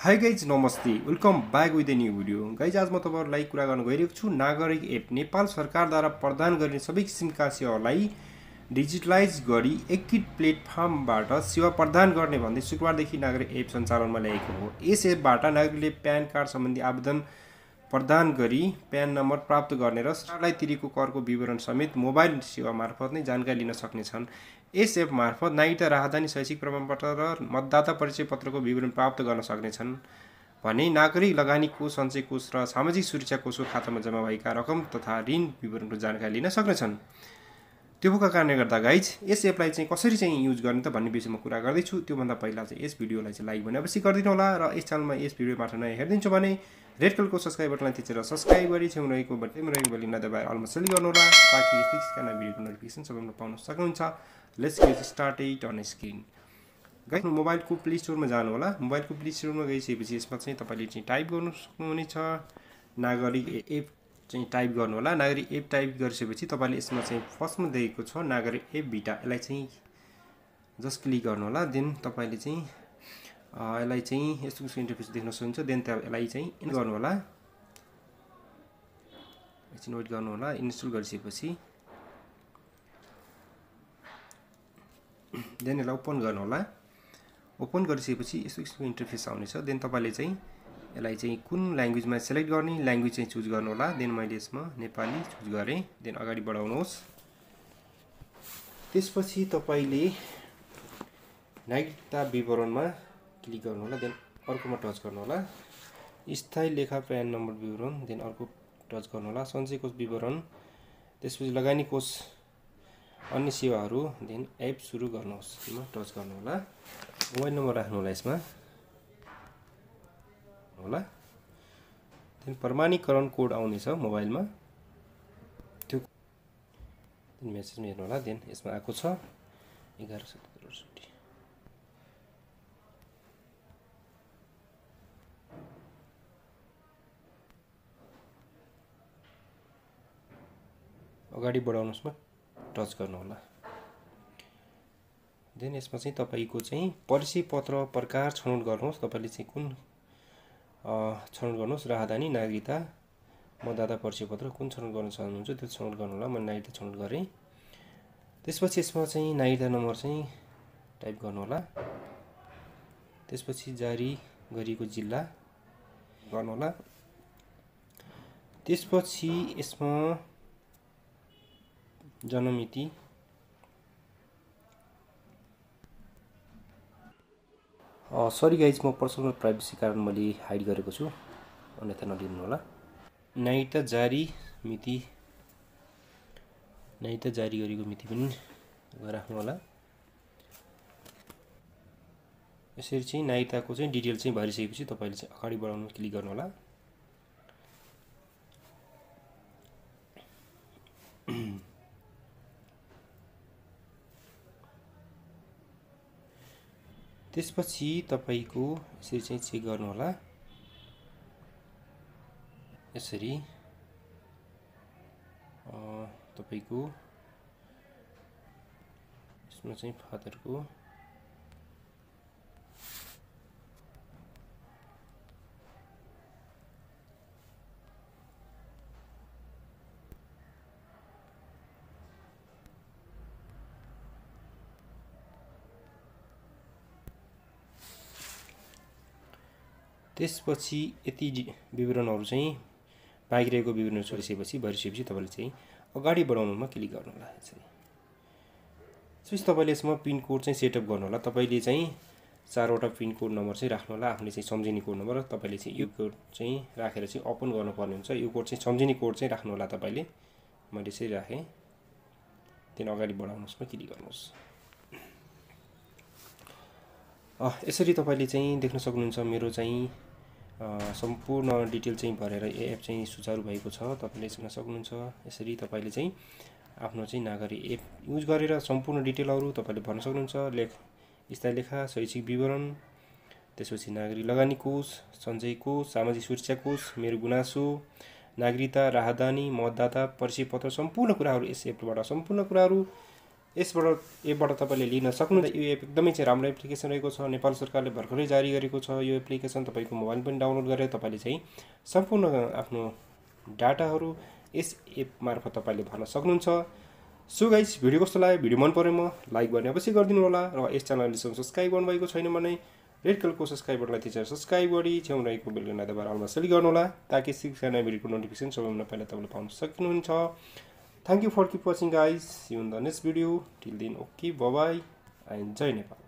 Hi guys नमस्ते welcome back with a new video guys आज म तपाईहरुलाई कुरा गर्न गइरहेको छु नागरिक एप नेपाल सरकारद्वारा प्रदान गरिने सबै किसिमका सेवालाई डिजिटलाइज गरी एकीकृत प्लेटफर्मबाट सेवा प्रदान गर्ने भन्दै शुक्रबारदेखि नागरिक एप सञ्चालनमा ल्याएको हो। यस एपबाट नागरिकले प्यान कार्ड सम्बन्धी आवेदन प्रदान गरी प्यान नम्बर प्राप्त गर्ने र सरकारलाई तिरेको करको विवरण समेत मोबाइल सेवा मार्फत नै जानकारी लिन सक्नेछन्। यस एप मार्फत नागरिकता राहदानी शैक्षिक प्रमाणपत्र र मतदाता परिचय पत्रको विवरण प्राप्त गर्न सक्नेछन् भने नागरिक लगानी कोष, सञ्चय कोष र सामाजिक सुरक्षा कोषको खातामा जम्मा भएका रकम तथा ऋण विवरणको जानकारी लिन सक्नेछन्। त्योका कारणले गर्दा गाइज यस एपलाई चाहिँ कसरी चाहिँ युज गर्ने त भन्ने विषयमा कुरा गर्दैछु। त्योभन्दा पहिला चाहिँ यस भिडियोलाई चाहिँ लाइक भने अवश्य गरिदिनु होला र यस च्यानलमा यस भिडियोबाट नयाँ हेर्दिन्छु भने रेड कलरको सब्स्क्राइब बटनलाई थिचेर सब्स्क्राइब गरी छेउमा रहेको बेल नदबाएर अलमा सेलेक्ट गर्नु होला ताकि यस्तै नयाँ भिडियोको नोटिफिकेसन सबैजना पाउन सक्नुहुन्छ। Let's get started on screen. Guys मोबाइलको प्ले स्टोरमा जानु होला। मोबाइलको प्ले स्टोरमा गइसकेपछि यसमा चाहिँ तपाईले चाहिँ टाइप गर्न सक्नुहुनेछ नागरिक एप चाहिँ टाइप गर्नु होला। नागरिक एप टाइप गरिसकेपछि तपाईले यसमा चाहिँ फर्स्टमा दिएको छ नागरिक एप बिटा, यसलाई चाहिँ जस्ट क्लिक गर्नु होला। देन तपाईले चाहिँ यसलाई चाहिँ यस्तो किसिमको इन्टरफेस देख्न सक्नुहुन्छ। देन यसलाई चाहिँ इन गर्नु होला, एकछिन वेट गर्नु होला। इन्स्टल गरिसकेपछि देन यसलाई ओपन गर्नु होला। ओपन गरिसकेपछि यस्तो किसिमको इन्टरफेस आउनेछ। देन तपाईले चाहिँ यसलाई चाहिँ कुन ल्याङ्ग्वेजमा सेलेक्ट गर्ने ल्याङ्ग्वेज चाहिँ चुज गर्नु होला। देन मैले यसमा नेपाली चुज गरेँ। देन अगाडि बढाउनुहोस्। त्यसपछि तपाईले नागरिकता विवरणमा क्लिक गर्नु होला। देन अर्कोमा टच गर्नु होला। स्थायी लेखा प्यान नम्बर विवरण, देन अर्को टच गर्नु होला। सञ्चय कोष विवरण, त्यसपछि लगानी कोष अन्य सेवाहरू, देन एप सुरु गर्नुहोस् मा टच गर्नु होला। मोबाइल नम्बर राख्नु होला यसमा होला। देन प्रमाणीकरण कोड आउनेछ मोबाइलमा, त्यो मेसेजमा हेर्नु होला। देन यसमा आएको छ 1177। अगाडि बढाउनुहोस् मा टच गर्नु होला। देन यसमा चाहिँ तपाईको चाहिँ परिचय पत्र प्रकार छनौट गर्नुहोस्। तपाईले चाहिँ कुन छनौट गर्नुहोस्, राहदानी, नागरिकता, मतदाता परिचय पत्र कुन छनौट गर्न चाहनुहुन्छ त्यो छनौट गर्नु होला। म नागरिकता छनौट गरेँ। त्यसपछि यसमा चाहिँ नागरिकता नम्बर चाहिँ टाइप गर्नु होला। त्यसपछि जारी गरिएको जिल्ला गर्नु होला। त्यसपछि यसमा जन्ममिति, सरी गाइज म पर्सनल प्राइभेसी कारण मैले हाइड गरेको छु, अन्यथा नलिनु होला। नागरिकता जारी मिति, नागरिकता जारी गरेको मिति पनि राख्नु होला। यसरी चाहिँ नागरिकताको चाहिँ डिटेल चाहिँ भरिसकेपछि तपाईले चाहिँ अगाडि बढाउन क्लिक गर्नु होला। त्यसपछि तपाईको यसरी चाहिँ चेक गर्नु होला। यसरी तपाईको यसमा चाहिँ फादरको त्यसपछि यति विवरणहरू चाहिँ बाँकी रहेको विवरण छोडिसकेपछि भरिसकेपछि तपाईले चाहिँ अगाडि बढाउनुमा क्लिक गर्नु होला। त्यसपछि तपाईले यसमा पिन कोड चाहिँ सेटअप गर्नु होला। तपाईले चाहिँ 4वटा पिन कोड नम्बर चाहिँ राख्नु होला, आफूले चाहिँ सम्झिने कोड नम्बर। तपाईले चाहिँ यो कोड चाहिँ राखेर चाहिँ ओपन गर्नुपर्ने हुन्छ। यो कोड चाहिँ सम्झिने कोड चाहिँ राख्नु होला तपाईले। मैले चाहिँ राखेँ। त्यहाँ अगाडि बढाउनुहोस् मा क्लिक गर्नुहोस्। यसरी तपाईले चाहिँ देख्न सक्नुहुन्छ मेरो चाहिँ सम्पूर्ण डिटेल चाहिँ भरेर एप चाहिँ सुचारु भएको छ। तपाईले सुन्न सक्नुहुन्छ। यसरी तपाईले चाहिँ आफ्नो चाहिँ नागरिक एप युज गरेर सम्पूर्ण डिटेलहरु तपाईले भर्न सक्नुहुन्छ। स्थायी लेखा, शैक्षिक विवरण, त्यसपछि नागरिक लगानी कोष, सञ्चय कोष, सामाजिक सुरक्षा कोष, मेरो गुनासो, नागरिकता, राहदानी, मतदाता परिचय पत्र सम्पूर्ण कुराहरु यस एपबाट सम्पूर्ण कुराहरु एपबाट तपाईले लिन सक्नुहुन्छ। यो एप एकदमै चाहिँ राम्रो एप्लिकेसन रहेको छ। नेपाल सरकारले भर्खरै जारी गरेको छ यो एप्लिकेसन। तपाईको मोबाइल पनि डाउनलोड गरेर तपाईले चाहिँ सम्पूर्ण आफ्नो डाटाहरू यस एप मार्फत तपाईले भर्न सक्नुहुन्छ। सो गाइस, भिडियो कस्तो लाग्यो? भिडियो मन परेमा लाइक गर्ने अवश्य गरिदिनु होला र यस च्यानलले सब्स्क्राइब गर्नुभएको छैन भने रेड कलरको सब्स्क्राइब बटनलाई थिचेर सब्स्क्राइब गरी छेउमा रहेको बेल आइकन दबाएर अलमा सेलेक्ट गर्नु होला ताकि नयाँ भिडियोको नोटिफिकेसन सबैभन्दा पहिला तपाईले पाउन सक्नुहुन्छ। Thank you for keep watching guys. See you in the next video. Till then, okay, bye bye and Jai Nepal.